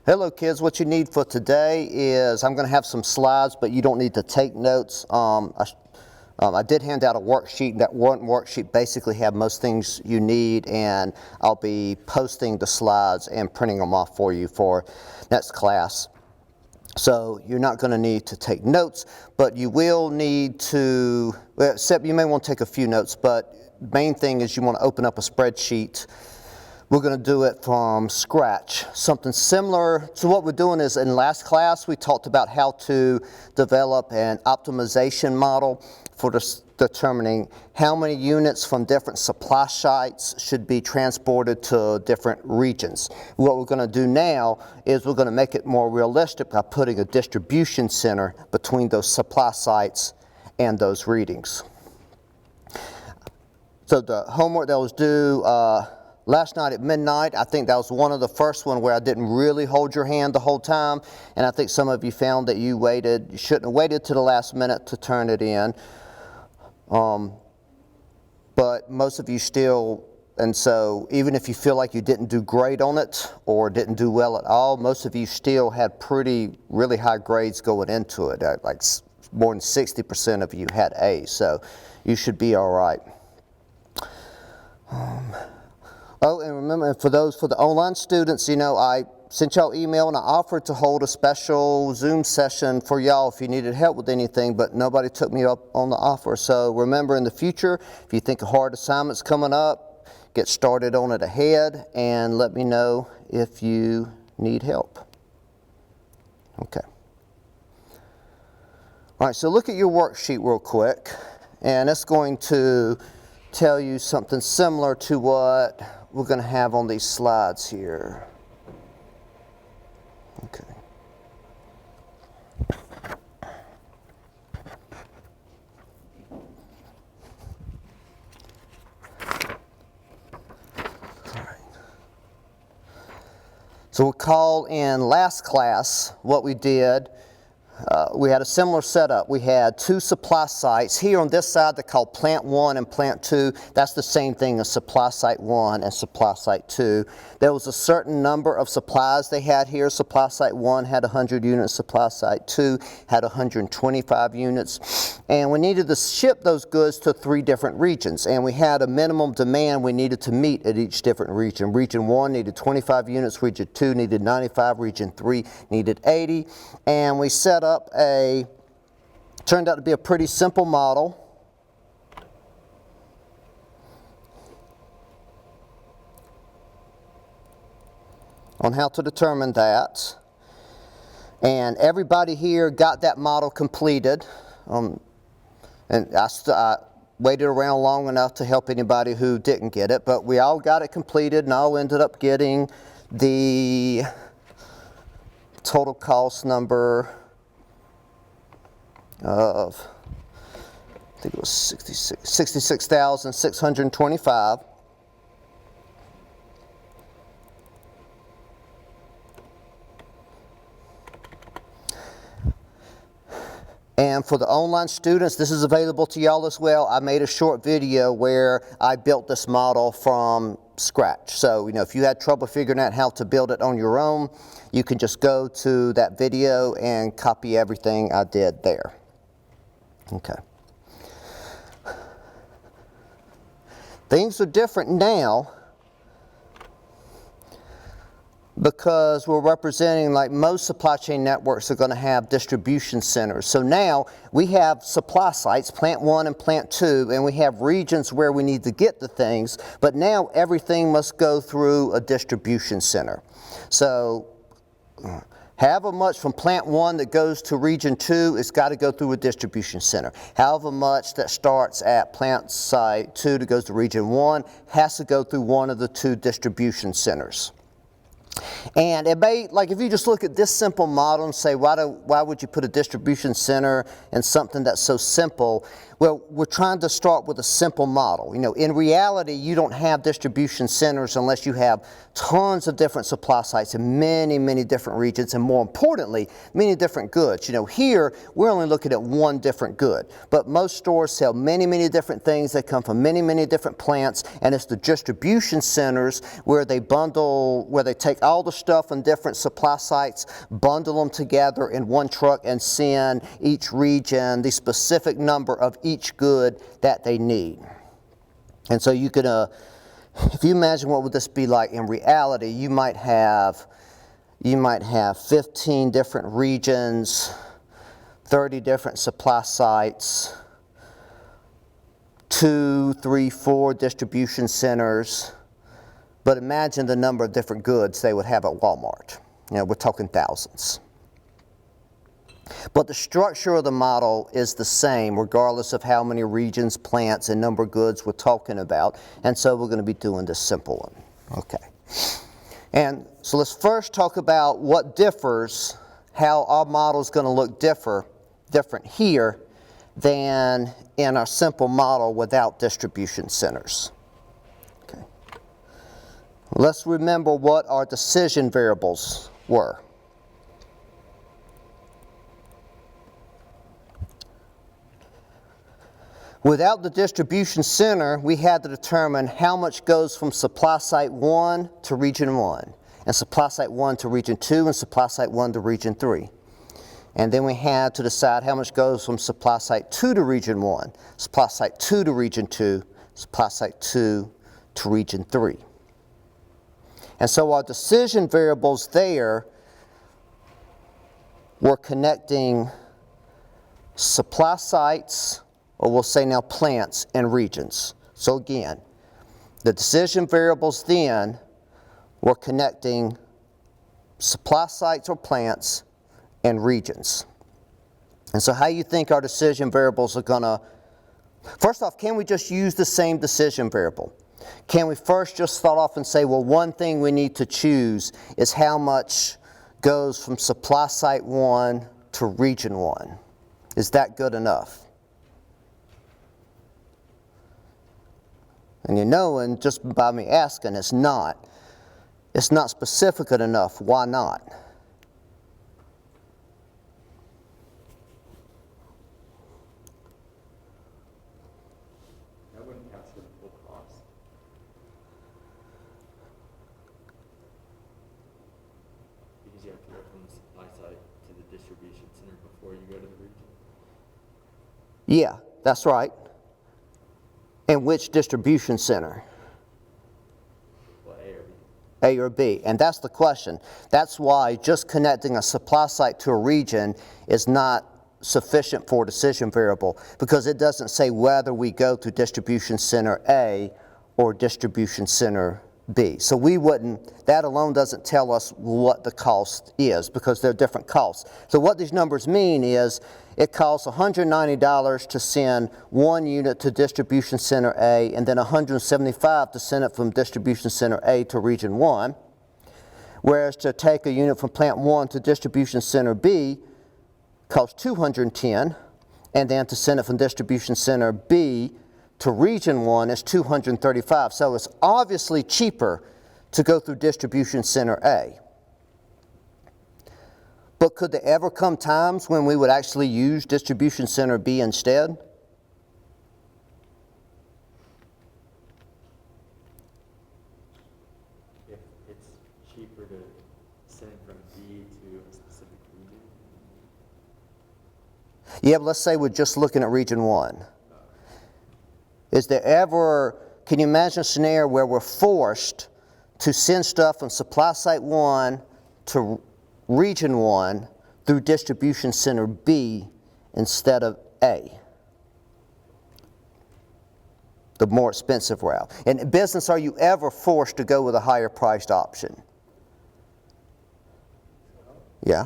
Hello kids, what you need for today is I'm going to have some slides, but you don't need to take notes. I did hand out a worksheet. That one worksheet basically had most things you need, and I'll be posting the slides and printing them off for you for next class. So you're not going to need to take notes, but you will need to, well, except you may want to take a few notes, but the main thing is you want to open up a spreadsheet. We're going to do it from scratch. Something similar to what we're doing is in last class we talked about how to develop an optimization model for determining how many units from different supply sites should be transported to different regions. What we're going to do now is we're going to make it more realistic by putting a distribution center between those supply sites and those readings. So the homework that was due last night at midnight, I think that was one of the first one where I didn't really hold your hand the whole time, and I think some of you found that you shouldn't have waited to the last minute to turn it in. But most of you still, and so even if you feel like you didn't do great on it or didn't do well at all, most of you still had really high grades going into it. Like more than 60% of you had A's, so you should be all right. Oh, and remember, for the online students, you know, I sent y'all email and I offered to hold a special Zoom session for y'all if you needed help with anything, but nobody took me up on the offer. So remember, in the future, if you think a hard assignment's coming up, get started on it ahead and let me know if you need help. Okay. All right, so look at your worksheet real quick, and it's going to tell you something similar to what we're going to have on these slides here. Okay. All right. So recall in last class what we did. We had a similar setup. We had two supply sites. Here on this side, they're called Plant 1 and Plant 2. That's the same thing as Supply Site 1 and Supply Site 2. There was a certain number of supplies they had here. Supply Site 1 had 100 units. Supply Site 2 had 125 units. And we needed to ship those goods to 3 different regions. And we had a minimum demand we needed to meet at each different region. Region 1 needed 25 units. Region 2 needed 95. Region 3 needed 80. And we set up turned out to be a pretty simple model. On how to determine that. And everybody here got that model completed. And I waited around long enough to help anybody who didn't get it, but we all got it completed and all ended up getting the total cost number of, I think it was 66,625. And for the online students, this is available to y'all as well. I made a short video where I built this model from scratch. So, you know, if you had trouble figuring out how to build it on your own, you can just go to that video and copy everything I did there. Okay. Things are different now because we're representing, like most supply chain networks are going to have distribution centers. So now we have supply sites, Plant 1 and Plant 2, and we have regions where we need to get the things, but now everything must go through a distribution center. So however much from Plant 1 that goes to Region 2, it's got to go through a distribution center. However much that starts at Plant Site 2 that goes to Region 1 has to go through one of the 2 distribution centers. And it may, like if you just look at this simple model and say, why would you put a distribution center in something that's so simple? Well, we're trying to start with a simple model. You know, in reality, you don't have distribution centers unless you have tons of different supply sites in many, many different regions, and more importantly, many different goods. You know, here, we're only looking at one different good, but most stores sell many, many different things that come from many, many different plants, and it's the distribution centers where they bundle, where they take all the stuff in different supply sites, bundle them together in one truck, and send each region the specific number of each good that they need. And so you could, if you imagine what would this be like in reality, you might have 15 different regions, 30 different supply sites, 2, 3, 4 distribution centers. But imagine the number of different goods they would have at Walmart. You know, we're talking thousands. But the structure of the model is the same regardless of how many regions, plants, and number of goods we're talking about. And so we're going to be doing this simple one. Okay. And so let's first talk about what differs, how our model is going to look different here than in our simple model without distribution centers. Okay. Let's remember what our decision variables were. Without the distribution center, we had to determine how much goes from supply site 1 to region 1, and supply site 1 to region 2, and supply site 1 to region 3. And then we had to decide how much goes from supply site 2 to region 1, supply site 2 to region 2, supply site 2 to region 3. And so our decision variables there were connecting supply sites, or we'll say now plants, and regions. So again, the decision variables then were connecting supply sites or plants and regions. And so how you think our decision variables are going to, first off, can we just use the same decision variable? Can we first just start off and say, well, one thing we need to choose is how much goes from supply site 1 to region 1? Is that good enough? And you know, and just by me asking, it's not specific enough. Why not? That wouldn't capture the full cost. Because you have to go from the supply site to the distribution center before you go to the region. Yeah, that's right. And which distribution center? Well, A or B. A or B? And that's the question. That's why just connecting a supply site to a region is not sufficient for a decision variable, because it doesn't say whether we go to distribution center A or distribution center B. So we wouldn't, that alone doesn't tell us what the cost is, because they're different costs. So what these numbers mean is it costs $190 to send one unit to distribution center A, and then $175 to send it from distribution center A to region 1. Whereas to take a unit from plant 1 to distribution center B costs $210, and then to send it from distribution center B to region 1 is $235. So it's obviously cheaper to go through distribution center A. But could there ever come times when we would actually use distribution center B instead? If it's cheaper to send from B to a specific region? Yeah, but let's say we're just looking at region 1. Is there ever, can you imagine a scenario where we're forced to send stuff from supply site 1 to region 1 through distribution center B instead of A? The more expensive route. In business, are you ever forced to go with a higher priced option? Yeah.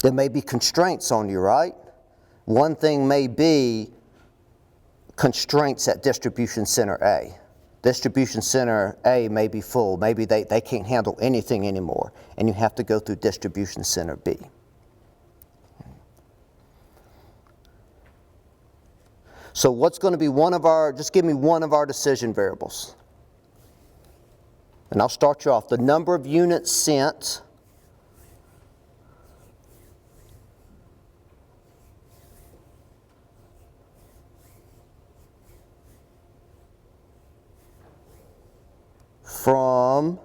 There may be constraints on you, right? One thing may be constraints at distribution center A. Distribution center A may be full. Maybe they can't handle anything anymore, and you have to go through distribution center B. So what's going to be one of our, just give me one of our decision variables. And I'll start you off. The number of units sent, from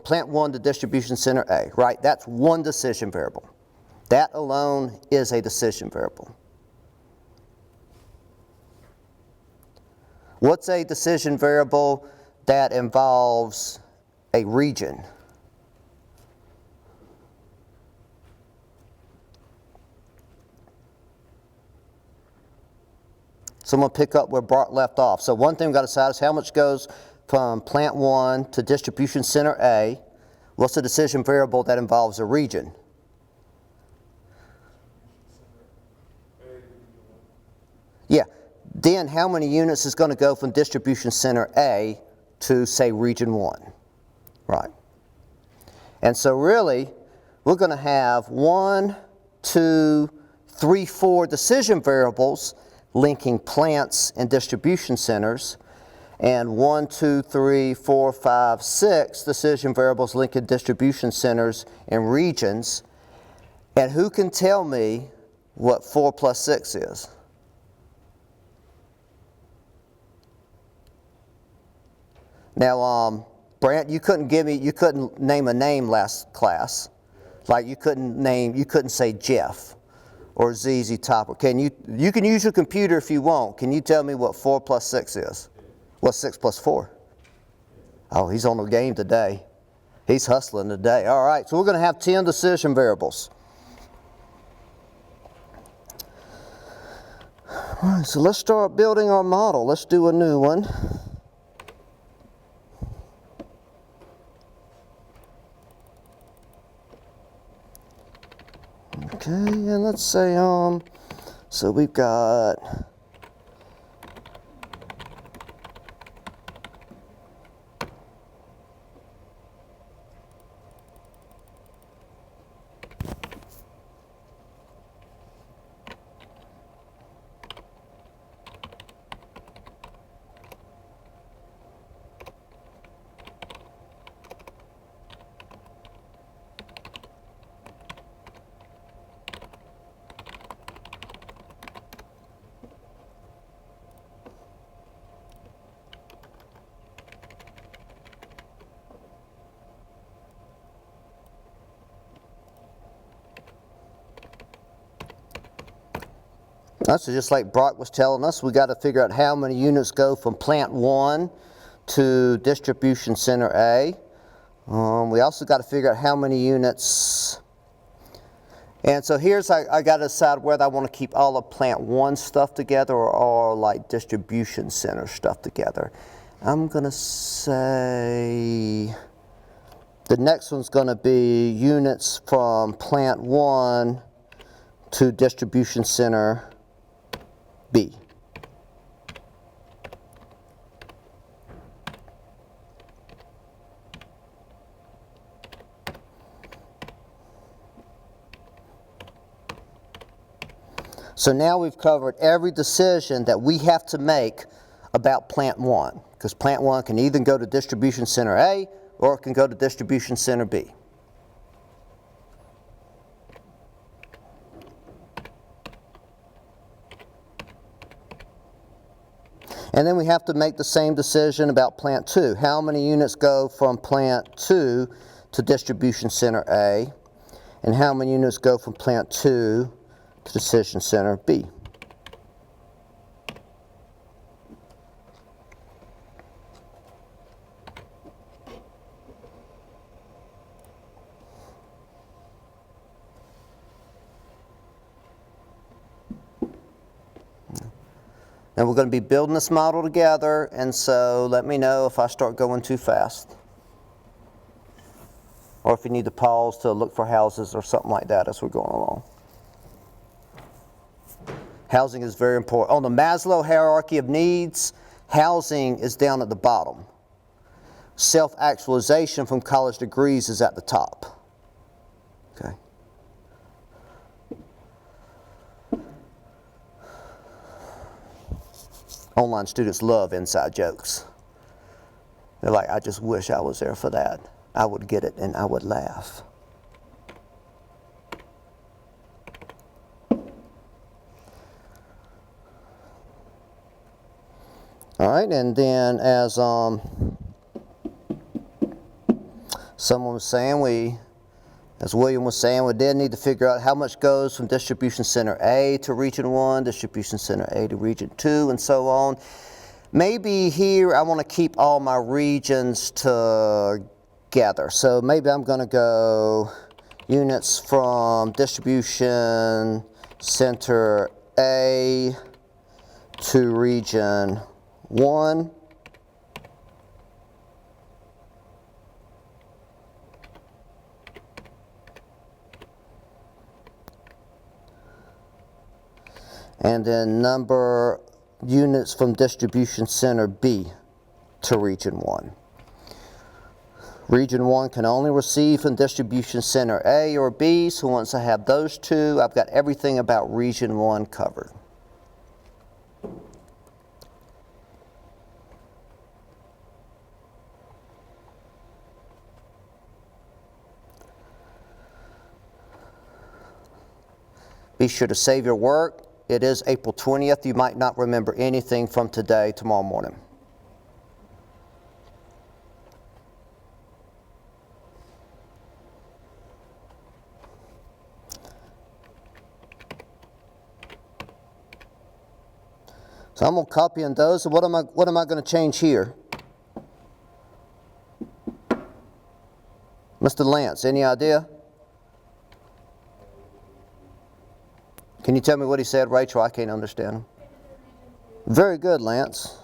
Plant 1 to Distribution Center A, right? That's one decision variable. That alone is a decision variable. What's a decision variable that involves a region? So I'm going to pick up where Bart left off. So one thing we've got to decide is how much goes from Plant 1 to Distribution Center A. What's the decision variable that involves a region? Yeah. Then how many units is going to go from Distribution Center A to, say, Region 1? Right. And so really, we're going to have 1, 2, 3, 4 decision variables linking plants and distribution centers, and 1, 2, 3, 4, 5, 6 decision variables linking distribution centers and regions. And who can tell me what 4 plus 6 is? Now, Brant, you couldn't name a name last class. Like you couldn't say Jeff or ZZ Topper. You can use your computer if you want. Can you tell me what 4 plus 6 is? What's 6 plus 4? Oh, he's on the game today. He's hustling today. All right, so we're going to have 10 decision variables. All right, so let's start building our model. Let's do a new one. Okay, and let's say, so we've got so just like Brock was telling us, we got to figure out how many units go from Plant 1 to Distribution Center A. We also got to figure out how many units. And so here's, I got to decide whether I want to keep all of Plant 1 stuff together or all like Distribution Center stuff together. I'm going to say the next one's going to be units from Plant 1 to Distribution Center B. So now we've covered every decision that we have to make about Plant 1, because Plant 1 can either go to Distribution Center A or it can go to Distribution Center B. And then we have to make the same decision about Plant 2. How many units go from Plant 2 to Distribution Center A? And how many units go from Plant 2 to Decision Center B? And we're going to be building this model together, and so let me know if I start going too fast. Or if you need to pause to look for houses or something like that as we're going along. Housing is very important. On the Maslow hierarchy of needs, housing is down at the bottom. Self-actualization from college degrees is at the top. Okay. Online students love inside jokes. They're like, I just wish I was there for that. I would get it and I would laugh. All right, and then as someone was saying, as William was saying, we did need to figure out how much goes from distribution center A to region 1, distribution center A to region 2, and so on. Maybe here I want to keep all my regions together. So maybe I'm going to go units from distribution center A to region 1. And then number units from distribution center B to region 1. Region 1 can only receive from distribution center A or B, so once I have those two, I've got everything about region 1 covered. Be sure to save your work. It is April 20th. You might not remember anything from today, tomorrow morning. So I'm going to copy in those. So what am I going to change here? Mr. Lance, any idea? Can you tell me what he said, Rachel? I can't understand him. Very good, Lance.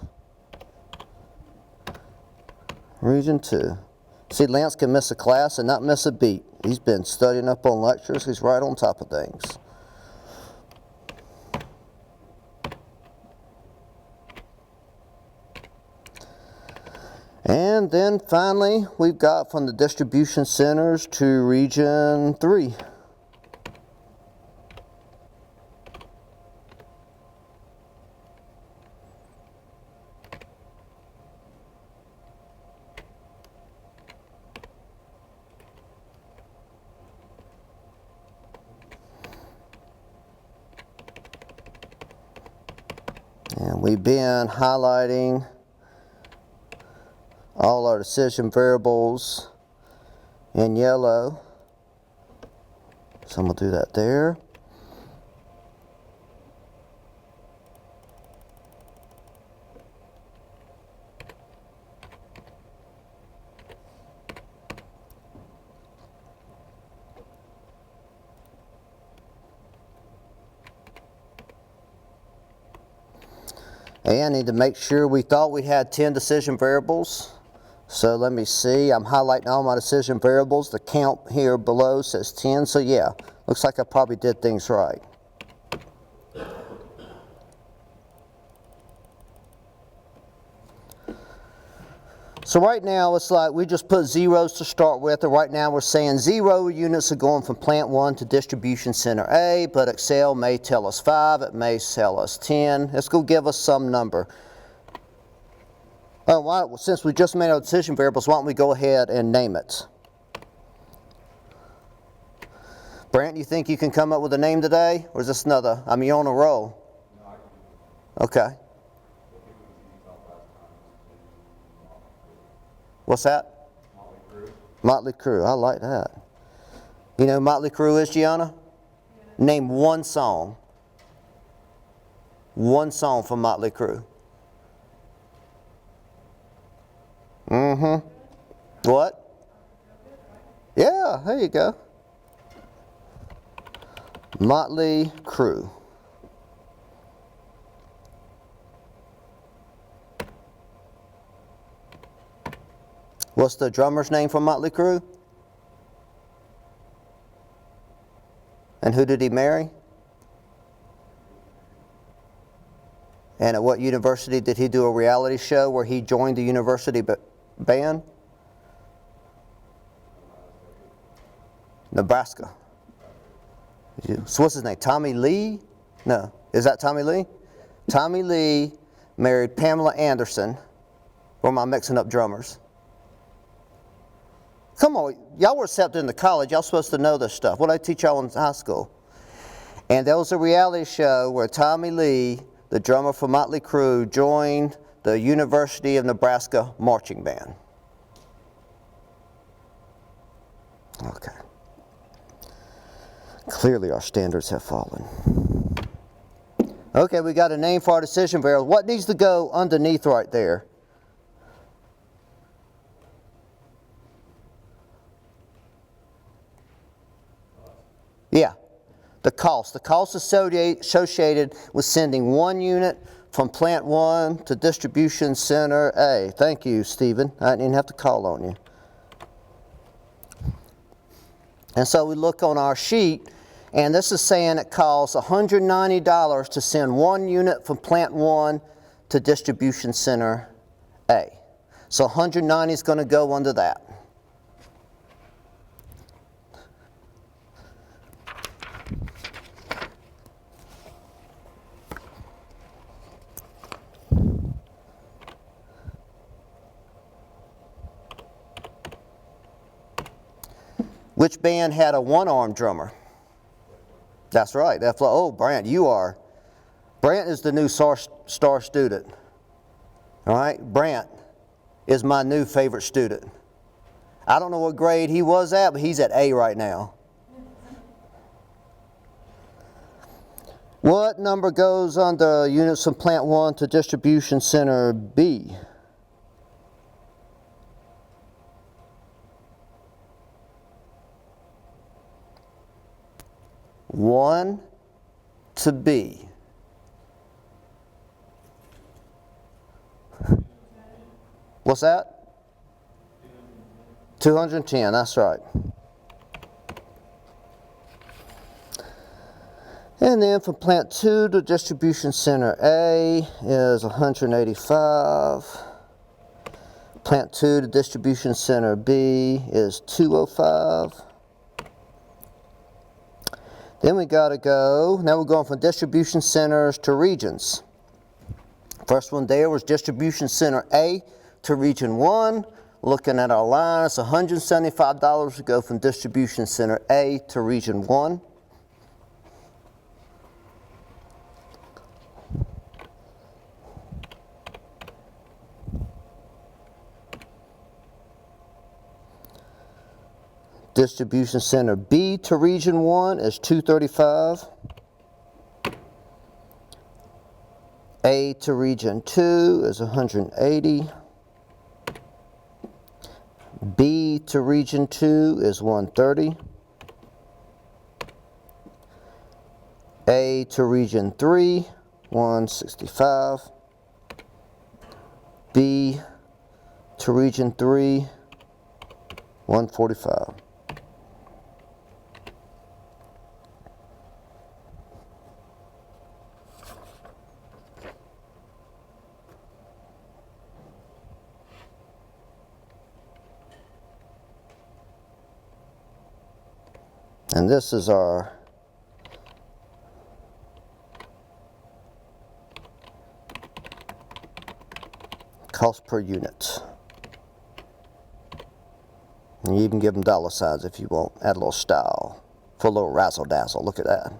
Region 2. See, Lance can miss a class and not miss a beat. He's been studying up on lectures. He's right on top of things. And then finally, we've got from the distribution centers to region 3. And we've been highlighting all our decision variables in yellow. So I'm going to do that there. And I need to make sure we thought we had 10 decision variables. So let me see, I'm highlighting all my decision variables. The count here below says 10, so yeah, looks like I probably did things right. So right now it's like we just put zeros to start with, and right now we're saying 0 units are going from plant 1 to distribution center A, but Excel may tell us 5, it may tell us 10. It's going to give us some number. Oh, since we just made our decision variables, why don't we go ahead and name it? Brant, you think you can come up with a name today? Or is this another? I mean, you're on a roll. Okay. What's that? Motley Crue. I like that. You know who Motley Crue is, Gianna? Yeah. Name one song. One song from Motley Crue. Mm-hmm. What? Yeah, there you go. Motley Crue. What's the drummer's name for Motley Crue? And who did he marry? And at what university did he do a reality show where he joined the university band? Nebraska. So what's his name? Tommy Lee? No. Is that Tommy Lee? Tommy Lee married Pamela Anderson. Or am I mixing up drummers? Come on, y'all were accepted into college. Y'all supposed to know this stuff. What did I teach y'all in high school? And there was a reality show where Tommy Lee, the drummer for Motley Crue, joined the University of Nebraska Marching Band. Okay. Clearly our standards have fallen. Okay, we got a name for our decision variable. What needs to go underneath right there? Yeah, the cost. The cost associated with sending one unit from plant 1 to distribution center A. Thank you, Stephen. I didn't even have to call on you. And so we look on our sheet, and this is saying it costs $190 to send one unit from plant 1 to distribution center A. So 190 is going to go under that. Which band had a one-armed drummer? That's right. Oh, Brant, Brant is the new star student. All right, Brant is my new favorite student. I don't know what grade he was at, but he's at A right now. What number goes under units from plant 1 to distribution center B? One to B. What's that? 210, that's right. And then from plant 2 to distribution center A is 185. Plant 2 to distribution center B is 205. Then we got to go, now we're going from distribution centers to regions. First one there was distribution center A to region 1. Looking at our line, it's $175 to go from distribution center A to region 1. Distribution center B to region 1 is $235. A to region 2 is $180. B to region 2 is $130. A to region 3, $165. B to region 3, $145. And this is our cost per unit. And you even give them dollar signs if you want. Add a little style for a little razzle dazzle. Look at that.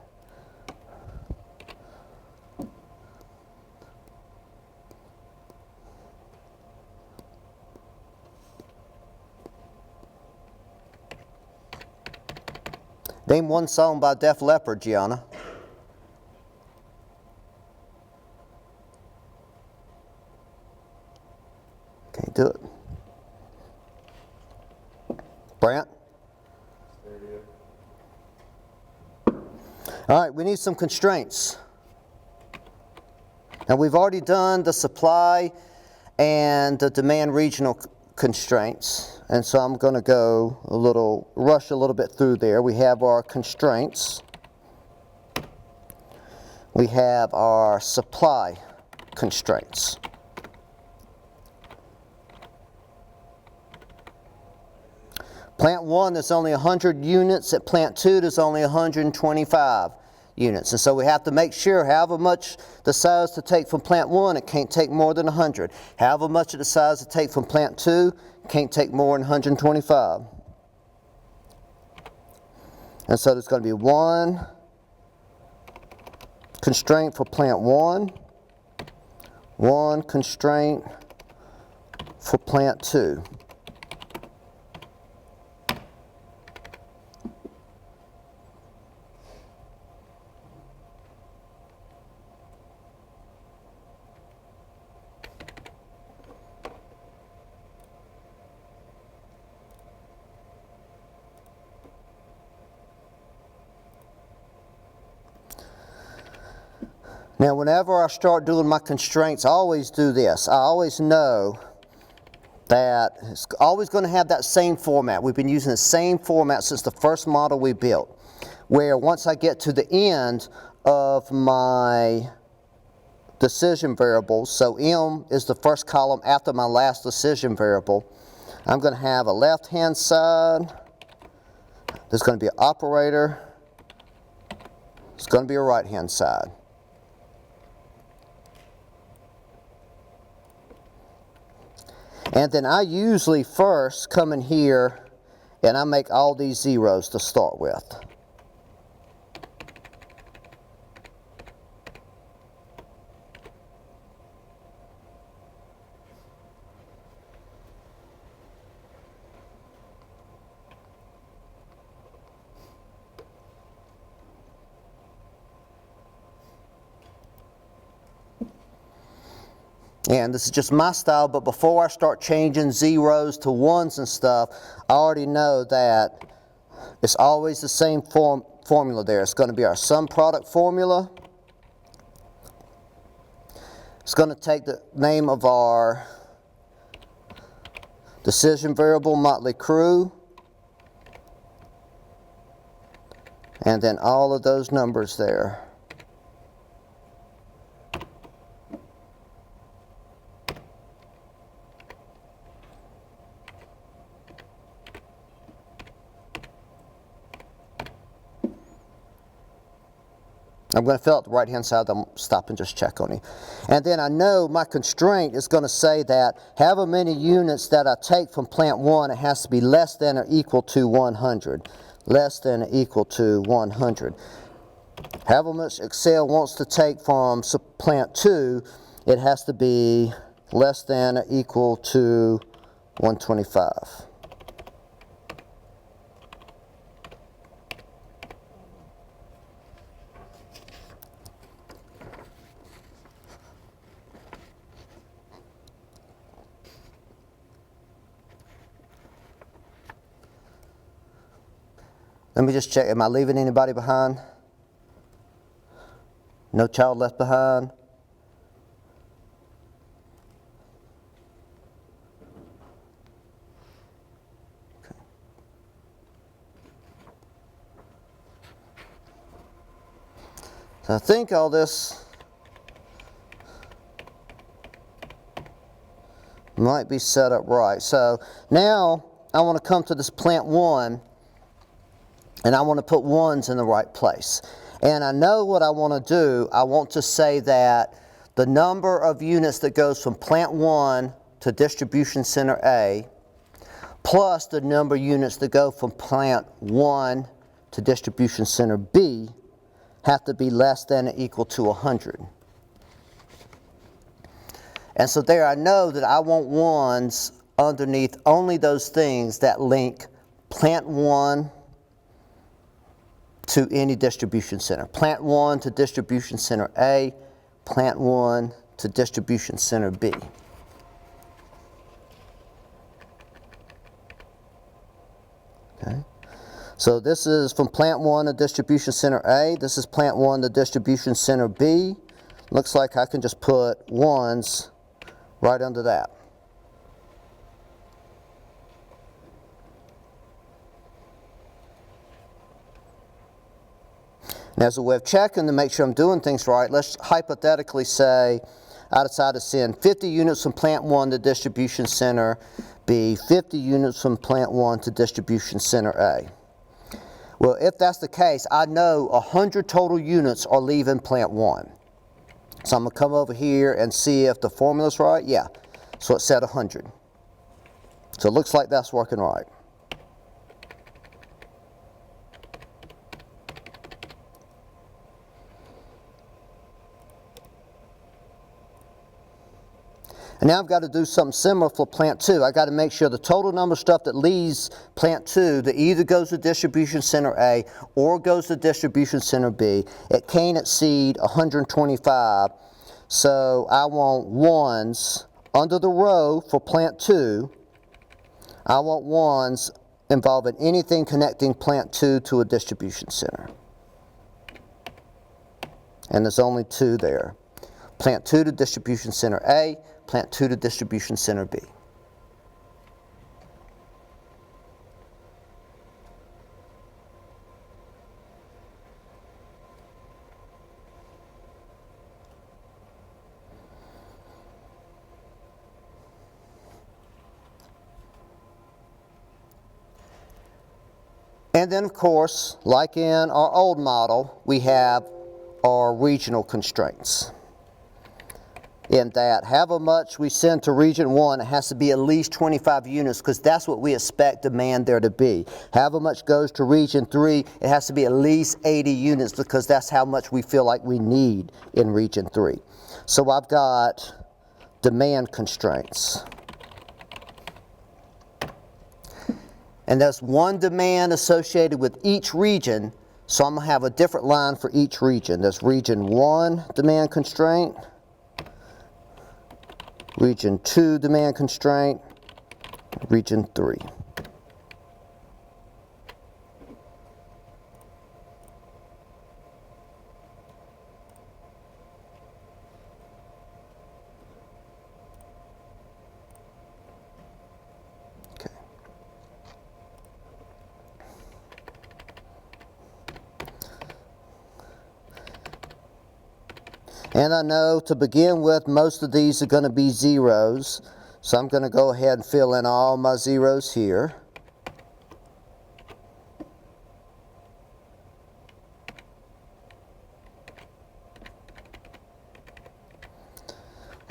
Name one song by Def Leppard, Gianna. Can't do it. Brant? All right, we need some constraints. Now we've already done the supply and the demand regional constraints, and so I'm going to rush a little bit through there. We have our constraints. We have our supply constraints. Plant 1, there's only 100 units. At plant 2, there's only 125 units. And so we have to make sure however much the size to take from plant 1, it can't take more than 100. However much of the size to take from plant 2, it can't take more than 125. And so there's going to be one constraint for plant 1, 1 constraint for plant 2. Now, whenever I start doing my constraints, I always do this. I always know that it's always going to have that same format. We've been using the same format since the first model we built, where once I get to the end of my decision variables, so M is the first column after my last decision variable, I'm going to have a left-hand side, there's going to be an operator, there's going to be a right-hand side. And then I usually first come in here and I make all these zeros to start with. And this is just my style, but before I start changing zeros to ones and stuff, I already know that it's always the same formula there. It's going to be our sum product formula. It's going to take the name of our decision variable, motley crew, and then all of those numbers there. I'm going to fill out the right hand side, then stop and just check on it. And then I know my constraint is going to say that however many units that I take from plant 1, it has to be less than or equal to 100. Less than or equal to 100. However much Excel wants to take from plant 2, it has to be less than or equal to 125. Let me just check, am I leaving anybody behind? No child left behind? Okay. So I think all this might be set up right. So now I want to come to this plant 1. And I want to put ones in the right place. And I know what I want to do. I want to say that the number of units that goes from plant 1 to distribution center A plus the number of units that go from plant 1 to distribution center B have to be less than or equal to 100. And so there I know that I want ones underneath only those things that link plant 1 to any distribution center. Plant 1 to distribution center A, plant 1 to distribution center B. Okay. So this is from plant 1 to distribution center A. This is plant 1 to distribution center B. Looks like I can just put ones right under that. And as a way of checking to make sure I'm doing things right, let's hypothetically say I decide to send 50 units from plant 1 to distribution center B, 50 units from plant 1 to distribution center A. Well, if that's the case, I know 100 total units are leaving plant 1. So I'm going to come over here and see if the formula's right. Yeah, so it said 100. So it looks like that's working right. And now I've got to do something similar for plant 2. I've got to make sure the total number of stuff that leaves plant 2 that either goes to distribution center A or goes to distribution center B, it can't exceed 125. So I want ones under the row for plant 2. I want ones involving anything connecting plant 2 to a distribution center. And there's only 2 there. Plant 2 to distribution center A, plant 2 to distribution center B. And then, of course, like in our old model, we have our regional constraints. In that, however much we send to region 1, it has to be at least 25 units because that's what we expect demand there to be. However much goes to region 3, it has to be at least 80 units because that's how much we feel like we need in region 3. So I've got demand constraints. And there's one demand associated with each region, so I'm going to have a different line for each region. There's region 1 demand constraint, region 2 demand constraint, region 3. Okay. And I know to begin with, most of these are going to be zeros. So I'm going to go ahead and fill in all my zeros here.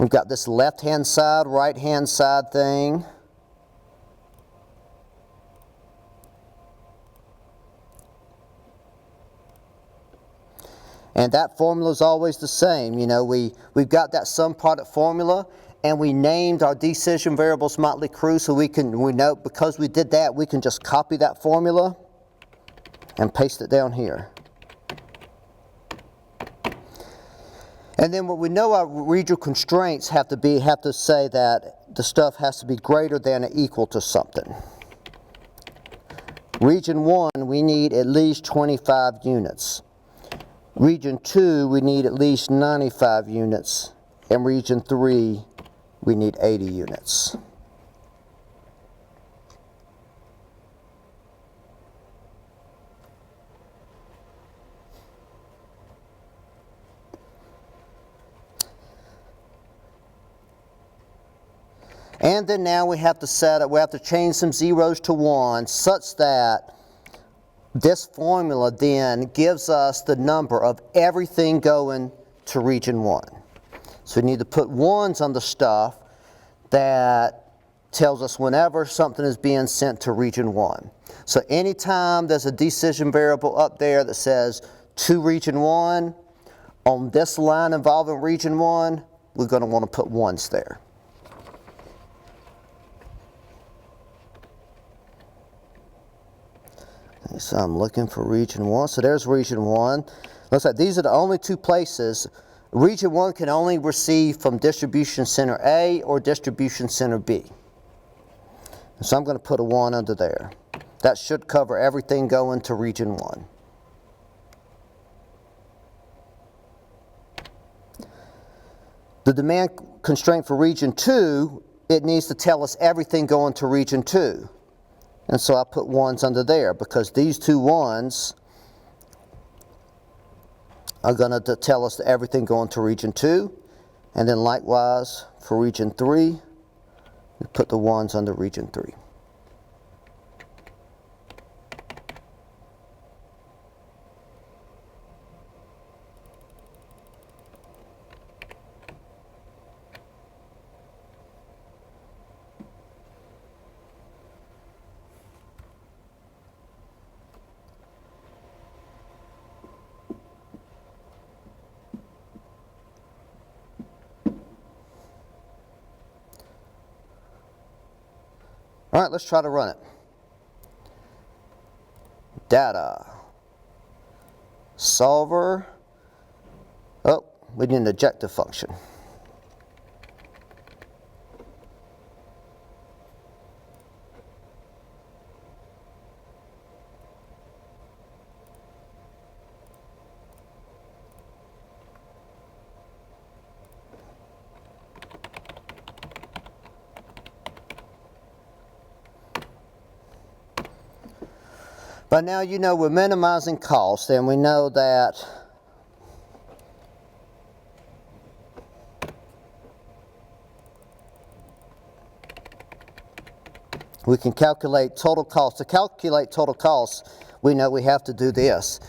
We've got this left-hand side, right-hand side thing. And that formula is always the same. You know, we've got that sum product formula, and we named our decision variables Motley Crue, so we know because we did that, we can just copy that formula and paste it down here. And then what we know our regional constraints have to say that the stuff has to be greater than or equal to something. Region 1, we need at least 25 units. Region 2, we need at least 95 units. And region 3, we need 80 units. And then now we have to change some zeros to ones such that this formula then gives us the number of everything going to region 1. So we need to put ones on the stuff that tells us whenever something is being sent to region 1. So anytime there's a decision variable up there that says to region 1, on this line involving region 1, we're going to want to put ones there. So I'm looking for region 1. So there's region 1. Looks like these are the only 2 places. Region 1 can only receive from distribution center A or distribution center B. So I'm going to put a 1 under there. That should cover everything going to region 1. The demand constraint for region 2, it needs to tell us everything going to region 2. And so I put ones under there because these 2 ones are going to tell us everything going to region 2. And then likewise for region 3, we put the ones under region 3. All right, let's try to run it. Data. Solver. Oh, we need an objective function. By now you know we're minimizing cost, and we know that we can calculate total cost. To calculate total cost, we know we have to do this.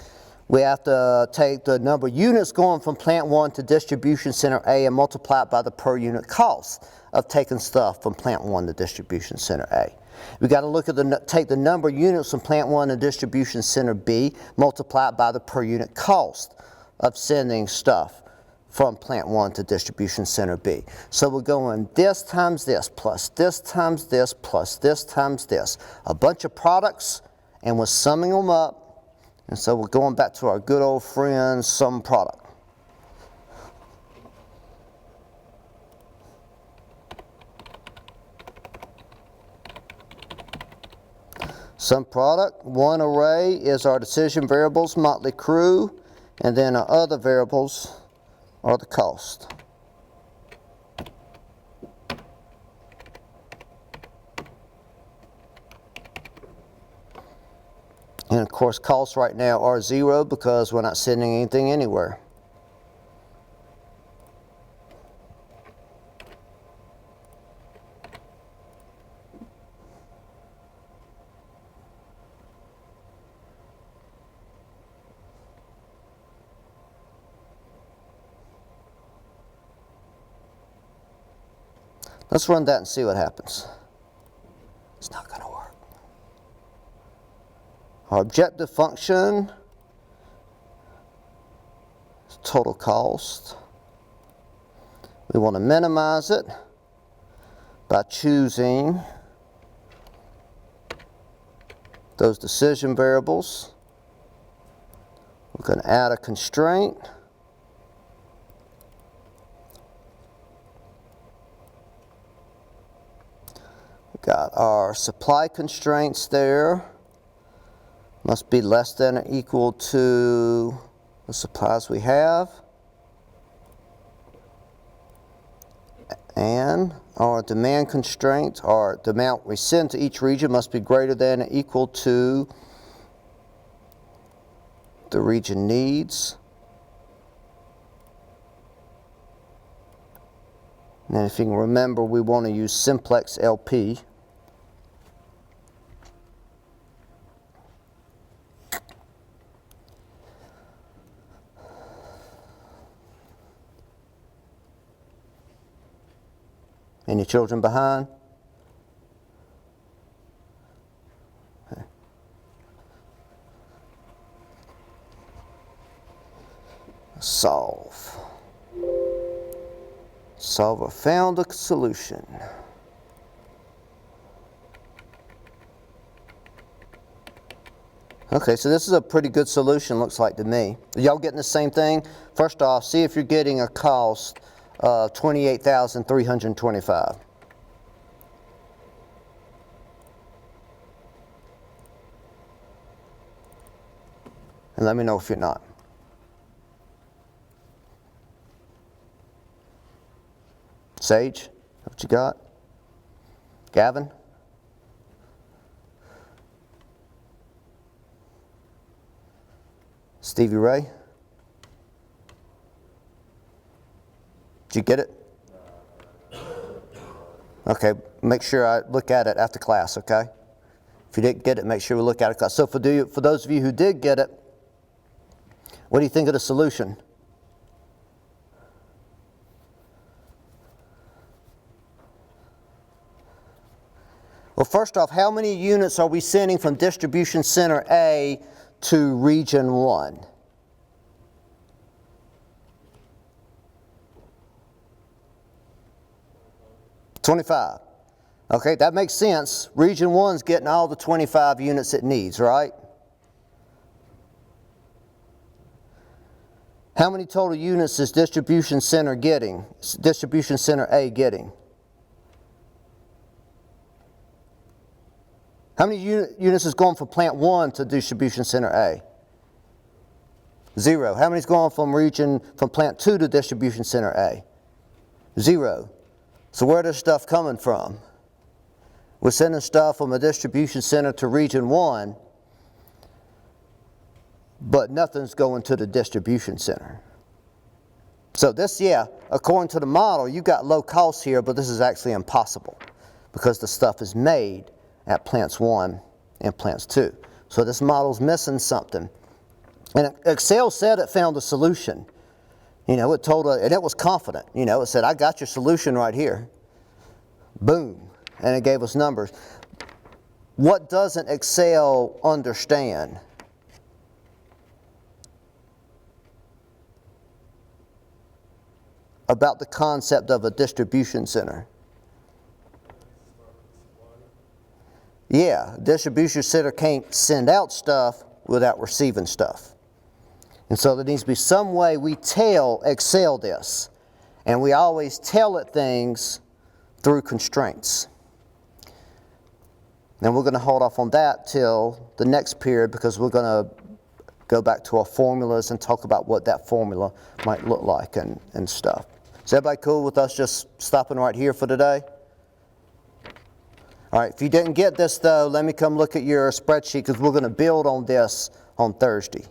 We have to take the number of units going from plant 1 to distribution center A and multiply it by the per unit cost of taking stuff from plant 1 to distribution center A. We got to look at take the number of units from plant 1 to distribution center B, multiply it by the per unit cost of sending stuff from plant 1 to distribution center B. So we're going this times this, plus this times this, plus this times this. A bunch of products, and we're summing them up. And so we're going back to our good old friend sum product. Sum product, one array is our decision variables, motley crew, and then our other variables are the cost. And of course costs right now are 0 because we're not sending anything anywhere. Let's run that and see what happens. It's not going to work. Our objective function is total cost. We want to minimize it by choosing those decision variables. We're going to add a constraint. Got our supply constraints there. Must be less than or equal to the supplies we have. And our demand constraint, or the amount we send to each region, must be greater than or equal to the region needs. And if you can remember, we want to use simplex LP. Any children behind? Okay. Solve. Solver found a solution. Okay, so this is a pretty good solution, looks like to me. Are y'all getting the same thing? First off, see if you're getting a cost of $28,325. And let me know if you're not. Sage, what you got? Gavin? Stevie Ray? Did you get it? Okay, make sure I look at it after class, okay? If you didn't get it, make sure we look at it. So for those of you who did get it, what do you think of the solution? Well, first off, how many units are we sending from distribution center A to region 1? $25. Okay, that makes sense. Region 1's getting all the 25 units it needs, right? How many total units is distribution center getting? Distribution center A getting? How many units is going from plant 1 to distribution center A? 0. How many is going from plant 2 to distribution center A? 0. So where does stuff coming from? We're sending stuff from a distribution center to region 1, but nothing's going to the distribution center. So this, yeah, according to the model, you got low costs here, but this is actually impossible because the stuff is made at plants 1 and plants 2. So this model's missing something. And Excel said it found a solution. You know, it told her, and it was confident. You know, it said, I got your solution right here. Boom. And it gave us numbers. What doesn't Excel understand? About the concept of a distribution center. Yeah, distribution center can't send out stuff without receiving stuff. And so there needs to be some way we tell Excel this. And we always tell it things through constraints. And we're going to hold off on that till the next period because we're going to go back to our formulas and talk about what that formula might look like and stuff. Is everybody cool with us just stopping right here for today? All right, if you didn't get this though, let me come look at your spreadsheet because we're going to build on this on Thursday.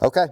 Okay.